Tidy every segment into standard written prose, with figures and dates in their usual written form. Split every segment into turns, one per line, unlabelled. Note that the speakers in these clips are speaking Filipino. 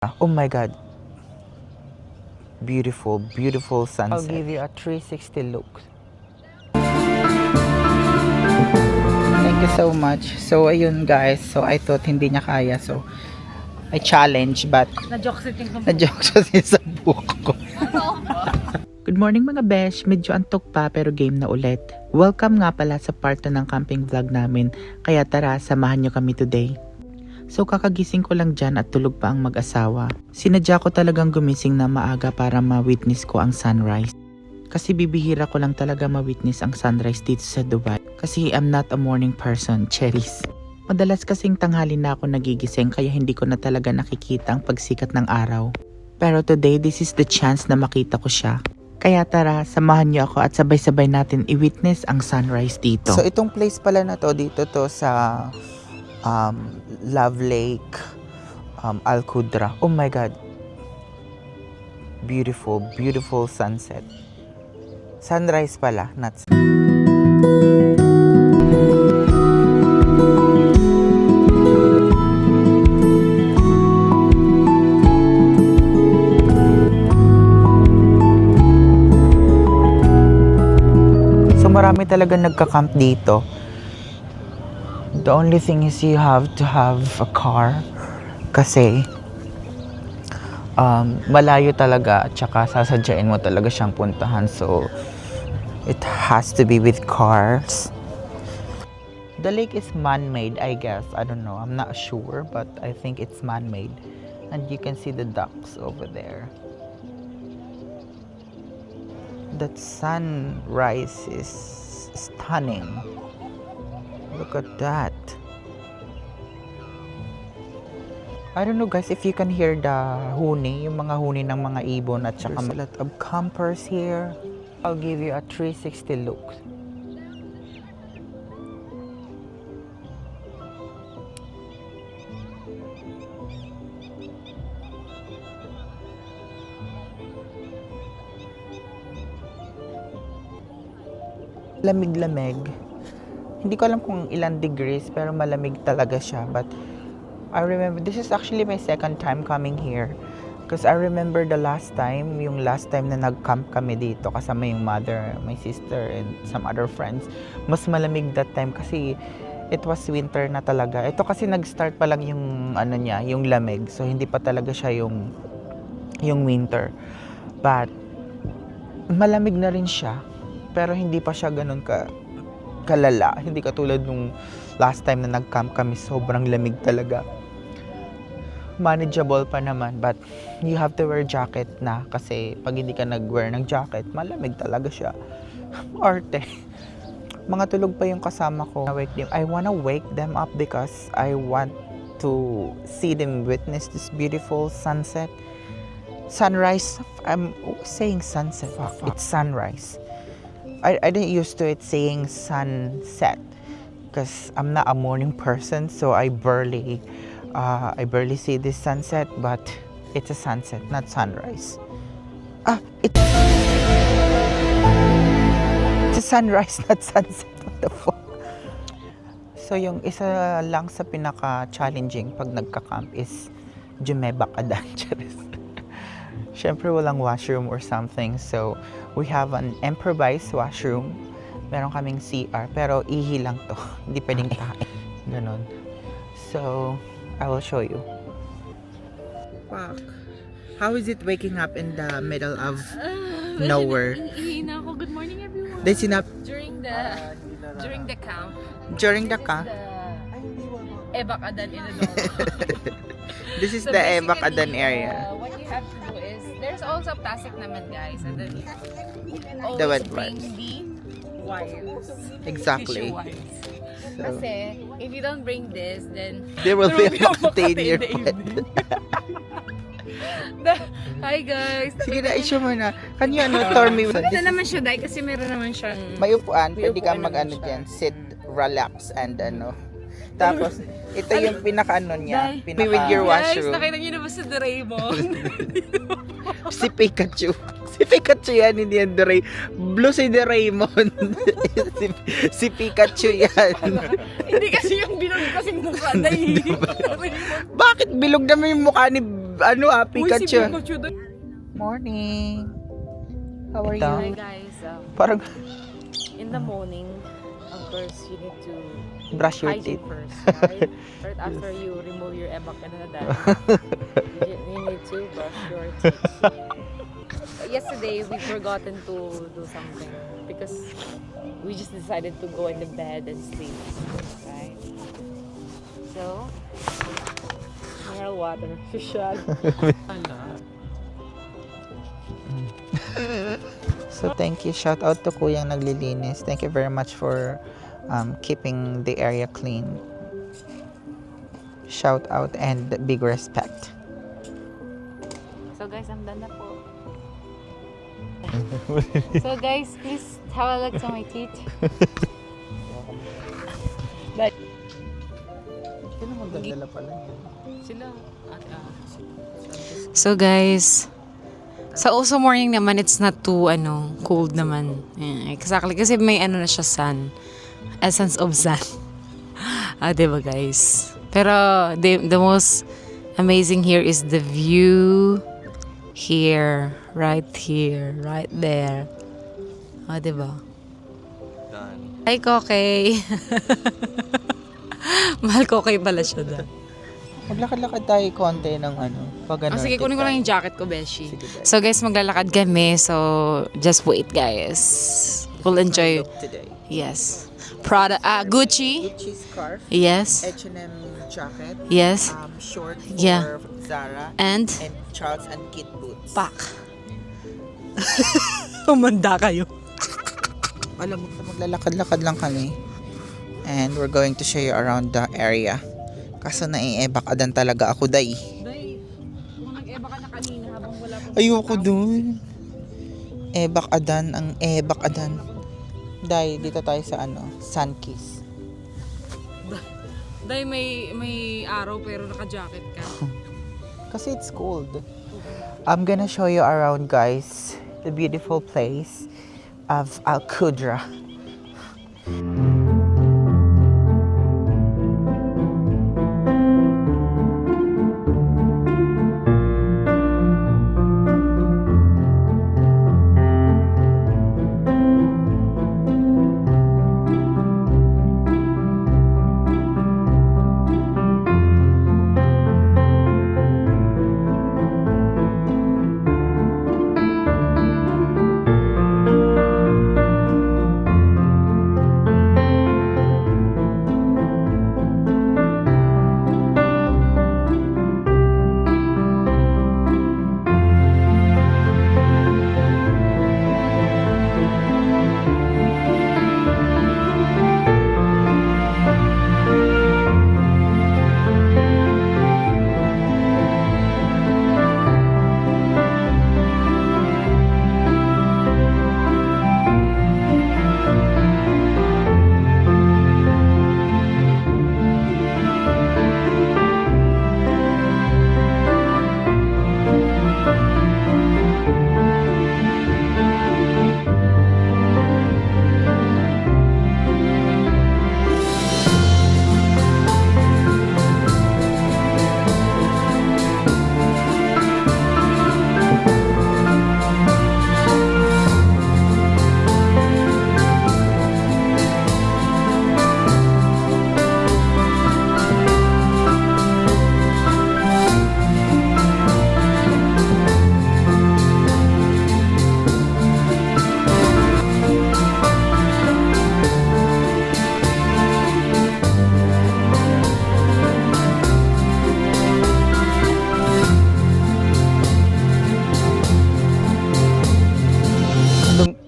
Oh my god. Beautiful, beautiful sunset. I'll give you a 360 look. Thank you so much. So ayun guys, so I thought hindi niya kaya, so I challenge but na-joke siya sa buhok ko. Good morning mga besh, medyo antok pa pero game na ulit. Welcome nga pala sa part 2 ng camping vlog namin, kaya tara samahan nyo kami today. So kakagising ko lang dyan at tulog pa ang mag-asawa. Sinadya ko talagang gumising na maaga para ma-witness ko ang sunrise. Kasi bibihira ko lang talaga ma-witness ang sunrise dito sa Dubai. Kasi I'm not a morning person, cherries. Madalas kasing tanghali na ako nagigising kaya hindi ko na talaga nakikita ang pagsikat ng araw. Pero today, this is the chance na makita ko siya. Kaya tara, samahan niyo ako at sabay-sabay natin i-witness ang sunrise dito. So itong place pala na to, dito to sa Love Lake, Al Qudra. Oh my god. Beautiful, beautiful sunset. Sunrise pala, not So marami talaga nagka-camp dito. The only thing is you have to have a car kasi malayo talaga at saka sasadyain mo talaga siyang puntahan, so it has to be with cars. The lake is man-made, I guess. I don't know. I'm not sure, but I think it's man-made. And you can see the ducks over there. That sunrise is stunning. Look at that. I don't know guys if you can hear the huni, yung mga huni ng mga ibon at saka there's a lot of campers here. I'll give you a 360 look. Lamig-lamig. Hindi ko alam kung ilang degrees pero malamig talaga siya, but I remember this is actually my second time coming here because I remember the last time na nag-camp kami dito kasama yung mother, my sister and some other friends. Mas malamig that time kasi it was winter na talaga. Ito kasi nag-start pa lang yung yung lamig, so hindi pa talaga siya yung winter, but malamig na rin siya pero hindi pa siya ganun kalala. Hindi katulad nung last time na nag-camp kami, sobrang lamig talaga. Manageable pa naman, but you have to wear jacket na kasi pag hindi ka nag-wear ng jacket, malamig talaga siya. Arte. Mga tulog pa yung kasama ko. I wanna wake them up because I want to see them witness this beautiful sunset. Sunrise. I'm saying sunset. It's sunrise. I didn't used to it saying sunset because I'm not a morning person, so I barely see this sunset, but it's a sunset, not sunrise. It's a sunrise, not sunset. What the fuck? So yung isa lang sa pinaka-challenging pag nagka-camp is Jumeba Kadan. Siyempre walang washroom or something, so we have an improvised washroom. Meron kaming CR, pero ihi lang to. Hindi pwedeng kain. Ganon. So, I will show you. Fuck. How is it waking up in the middle of nowhere?
Ihi na ako. Good morning everyone.
They sinap
During the camp.
during the camp.
Ebak Adan in the
This is
So
the Ebak
basically,
Adan area.
What you have to do is, there's also plastic naman guys. And then you
The
always
wet
bring
wipes.
the wires.
Exactly.
Tissue wires.
So,
Kasi, if you don't bring this, then
there will be a
makati
makati in your
in the
bed.
evening. Hi guys!
Sige na, issue mo na. Can you tour me?
Maganda naman siya dahil kasi meron naman siyang
May upuan,
May
pwede ka
upuan
mag-ano
naman siya.
dyan, sit, relax, and Tapos, ito yung pinaka-ano niya,
Dahil-
with your
Guys,
washroom.
nakita niyo na ba si Doraemon?
Si Pikachu. Si Pikachu yan, hindi yan Blue si Doraemon. si Pikachu yan.
Hindi kasi yung bilog kasing mukha dahil.
Bakit bilog naman yung mukha ni ano Pikachu.
doon.
Morning. How are
Hi
you?
guys,
Parang
in the morning, of course, you need to
brush your
hygiene
teeth.
first, right? Right after you remove your ebak and you need to brush your teeth. Yesterday, we forgotten to do something because we just decided to go in the bed and sleep, right? So, mineral water, shushan.
So thank you. Shout out to Kuyang naglilinis. Thank you very much for keeping the area clean. Shout out and big respect.
So guys, I'm done na po. So guys, please have a look to my teeth.
Sino magdadala pala?
Sila. So guys, sa Oso morning naman, it's not too cold naman. Yeah, exactly. Kasi may na siya sun. Essence of sun. Diba guys? Pero the most amazing here is the view here, right there. Diba?
Done.
Hi, Kokey. Mahal Kokey pala siya da.
Maglakad-lakad tayo konti ng pag
Sige, kunin ko lang yung jacket ko, Beshi.
Sige, guys.
So guys, maglalakad kami. So, just wait, guys. We'll enjoy.
Look today.
Yes. Prada, Gucci.
Gucci scarf,
Yes.
H&M jacket,
Yes.
short for
Yeah.
Zara,
And
and Charles and Kit boots.
pak. Umanda kayo.
Alam mo, maglalakad-lakad lang kami. And we're going to show you around the area. Kaso naiebakadan talaga ako, day.
Day, kung nag-eba ka na kanina habang wala pang...
Ayoko dun. Ebakadan, ang ebakadan. Day, dito tayo sa Sunkiss.
Day, may araw pero naka-jacket ka.
Kasi it's cold. I'm gonna show you around, guys, the beautiful place of Al Qudra.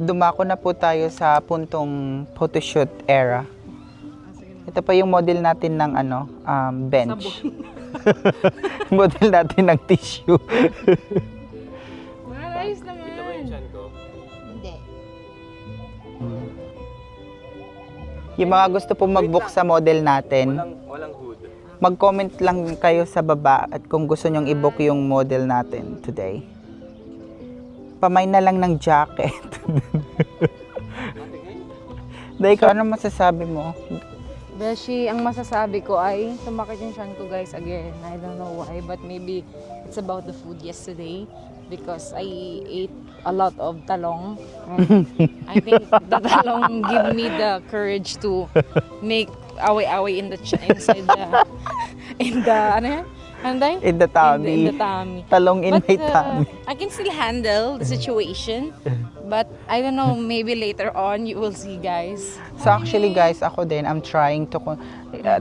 Dumako na po tayo sa puntong photoshoot era. Ito pa yung model natin ng bench. Model natin ng tissue.
Ayos naman.
Kita mo yung chan ko?
Hindi. Yung mga gusto po mag-book sa model natin,
Walang hood.
mag-comment lang kayo sa baba at kung gusto nyong i-book yung model natin today. Pamay na lang ng jacket. Dahil, ano masasabi mo?
Beshi, ang masasabi ko ay sumakit yung tiyan ko guys again. I don't know why, but maybe it's about the food yesterday because I ate a lot of talong. And I think the talong give me the courage to make away-away in the inside the ano yan? Ano tayo?
In the tummy.
In the tummy.
Talong in
But,
my tummy.
I can still handle the situation. But I don't know, maybe later on you will see guys.
So actually guys, ako din, I'm trying to,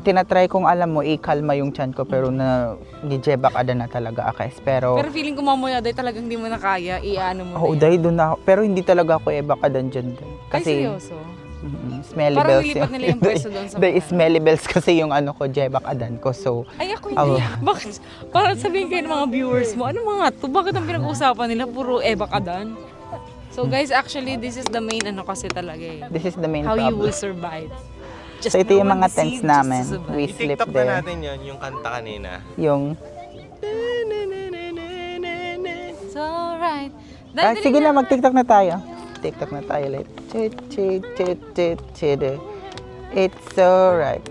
tinatry kong alam mo, ikalma yung tiyan ko, pero gijebak ada na talaga akes. Pero
Feeling ko mamaya day talagang hindi mo na kaya, i-ano mo
oo,
na yan.
dahil doon ako. Pero hindi talaga ako ebakadan dyan.
Ay, seryoso?
Smelly
Parang
bells.
nilipat nila yung pwesto doon sa
The
mga-
smelly bells kasi yung ano ko, jebak adan ko. So,
Ay, ako hindi.
Oo.
Bakit? Parang sabihin kayo ng mga viewers mo, ano mga to? Bakit ang pinag-uusapan nila? Puro ebakadan? So guys, actually, this is the main ano kasi talaga eh.
this is the main
How you
problem.
will survive. Just
So ito yung
no
mga
one
tents
deceived,
namin.
just to survive.
We sleep
I-tiktok na
there.
natin yun, yung kanta kanina.
Yung,
It's alright.
sige na, mag-tiktok na tayo. TikTok na tayo ulit. Chit, chit, chit, chit, chit. It's alright.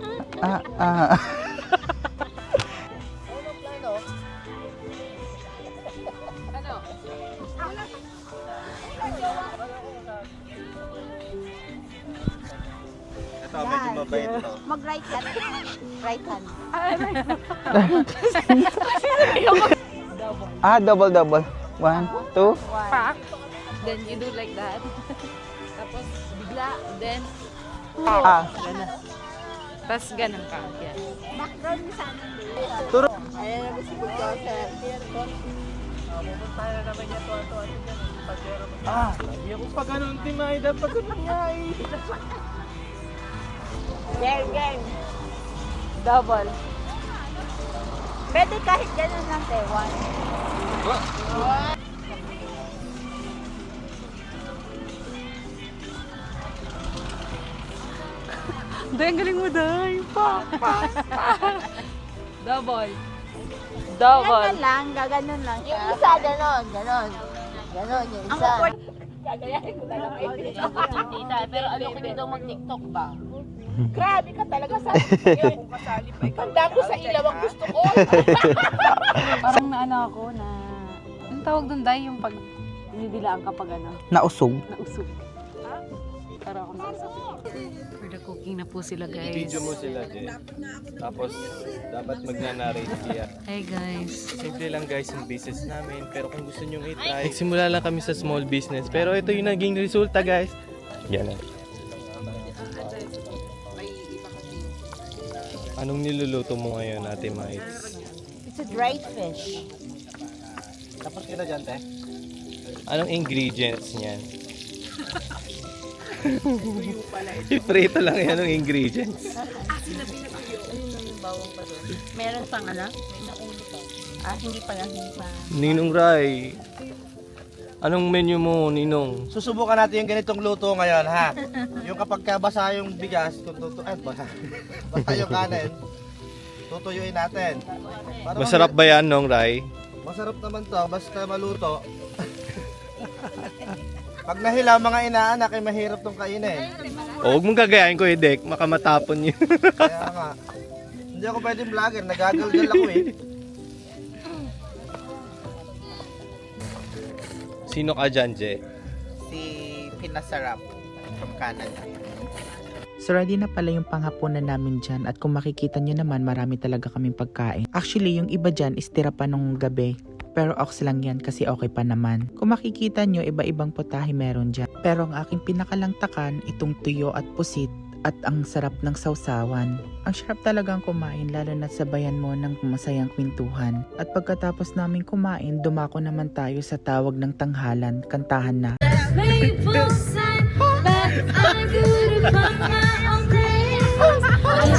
Ito, medyo mabait to.
Mag-right hand. Right hand.
Double. 1, 2.
Pack. Then you do like that. Tapos bigla. Then, ganun. Tapos ganun ka. Yan.
Background mo sana.
Turo.
Ayan na si Bulldozer.
Hindi ako pa ganun, Timay. Dapat ganun nga eh.
Game.
Double.
Pwede kahit ganun lang, te. One.
Day, ang galing mo, Day. Pa. Double. Double.
Ganun lang, gaganon lang siya. Yung isa, ganon. Ganon, yung isa. Gagayahin ko na lang tita, pero ano ko dito mag-tiktok ba? Grabe ka talaga sa akin. Handa ko sa ilaw ang gusto ko.
Parang naano ako na... Anong tawag doon, Day? Yung pag dinidilaan kapag ano,
Nausog.
nausog. Para ako nausog. For the cooking na po sila, guys.
Video mo sila, Je. Tapos, dapat magnanarrate siya.
Hey, guys.
Simple lang guys yung business namin, pero kung gusto nyo i-try, nagsimula lang kami sa small business, pero ito yung naging resulta guys. Yan na. Anong niluluto mo ngayon, Ate Mites?
It's a dried fish.
Tapos kita dyan, te? Anong ingredients niyan? I-prito lang yan ang ingredients.
Meron pang ano? Hindi pa.
Ninong Rai, anong menu mo, Ninong?
Susubukan natin yung ganitong luto ngayon, ha? Yung kapag basa yung bigas, basa yung kanin, tutuyuin natin. Para
Masarap ba yan, Nong Rai?
Masarap naman to, basta maluto. Pag nahilaw mga inaanak, ay mahirap tong kainin.
O, huwag mong gagayain ko, Dek. Makamatapon yun.
Kaya nga, hindi ako pwedeng vlogger, nagagalgal ako eh.
Sino ka dyan, Je?
Si Pinasarap from Canada. So ready na pala yung panghapunan namin dyan at kung makikita nyo naman marami talaga kaming pagkain. Actually yung iba dyan is tira pa nung gabi. Pero ox lang yan kasi okay pa naman. Kung makikita nyo iba-ibang putahe meron dyan. Pero ang aking pinakalangtakan itong tuyo at pusit at ang sarap ng sausawan. Ang sarap talagang kumain lalo na sabayan mo ng masayang kwentuhan. At pagkatapos namin kumain, dumako naman tayo sa tawag ng tanghalan, kantahan na.
Faithful sign that I'm good to find my own place.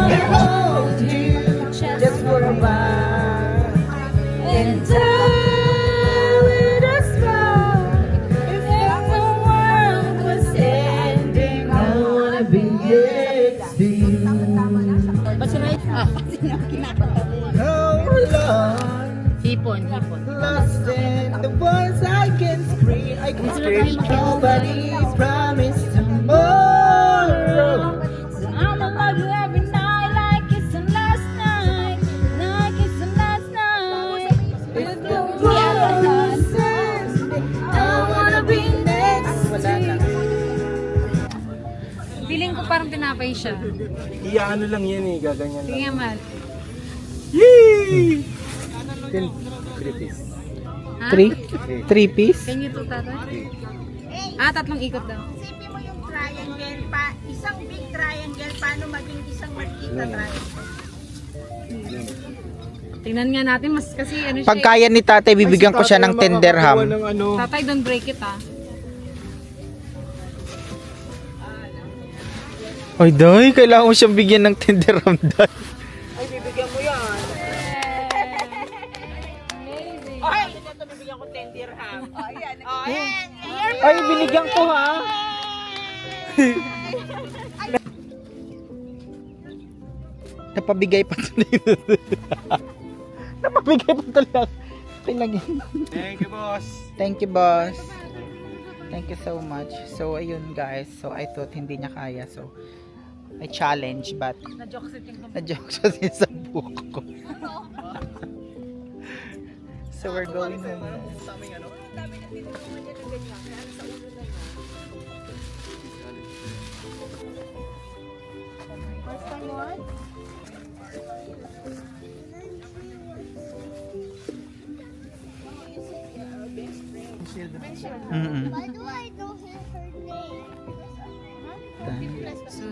Hold you just for a while and die with a smile. If there's no
Oh Lord,
Hipon.
lost in the ones I can scream. I can scream. Nobody's promised tomorrow.
I'ma love you every night like it's the last night. Like it's the last night. With the roses, I wanna be next to you.
Feeling ko parang tinapay siya.
Ano lang yan eh, gaganyan
Sige nga, Mal.
Yee! 3 piece.
Ha?
Three piece?
Can you two, tatay? Tatlong ikot daw.
Isipin mo yung triangle pa, isang big triangle, paano maging isang maliit na triangle?
Tingnan nga natin, mas kasi ano siya.
Pag kaya ni tatay, bibigyan ko siya ng 10 dirham.
Ng ano.
Tatay, don't break it
Ay, day, kailangan ko siyang bigyan ng 10 dirham, day.
Ay, bibigyan mo yan. Ay, ito bibigyan ko 10 dirham. Oh, yan. Oh, yan.
Ay, binigyan ko ha. Napabigay pa tuloy. Napabigay pa tuloy. Okay lang yun.
Thank you, boss.
Thank you, boss. Thank you so much. So, ayun guys. So, I thought hindi niya kaya. So, I challenge but na-joke siya sa buhok ko. So, we're going home. Mm-mm.
Why do I know her name?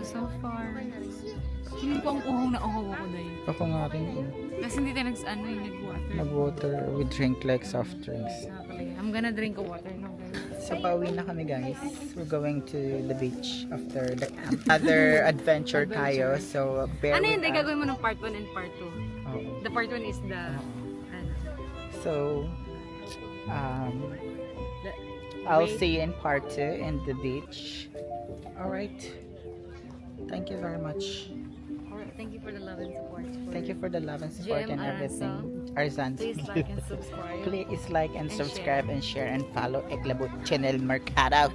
So far. Feeling ko ang uhaw na uhaw ako dahil.
Ako nga rin.
Kasi hindi tayo nag-water.
Nag-water. We drink like soft drinks.
I'm gonna drink a water now, guys.
So, pauwi na kami guys. We're going to the beach after the other adventure tayo. So, bear
Ano
with
yun? Dahil
us.
gagawin mo ng part 1 and part 2.
Oo.
The part 1 is the... ano,
So,
the
I'll
wait.
see you in part 2 in the beach. Alright. Thank you very much.
Alright, thank you for the love and support.
Thank you for the love and support
GM
and everything. Arzan.
Please like and subscribe.
Please like and
And
subscribe and share and follow Eglabot Channel Mercado.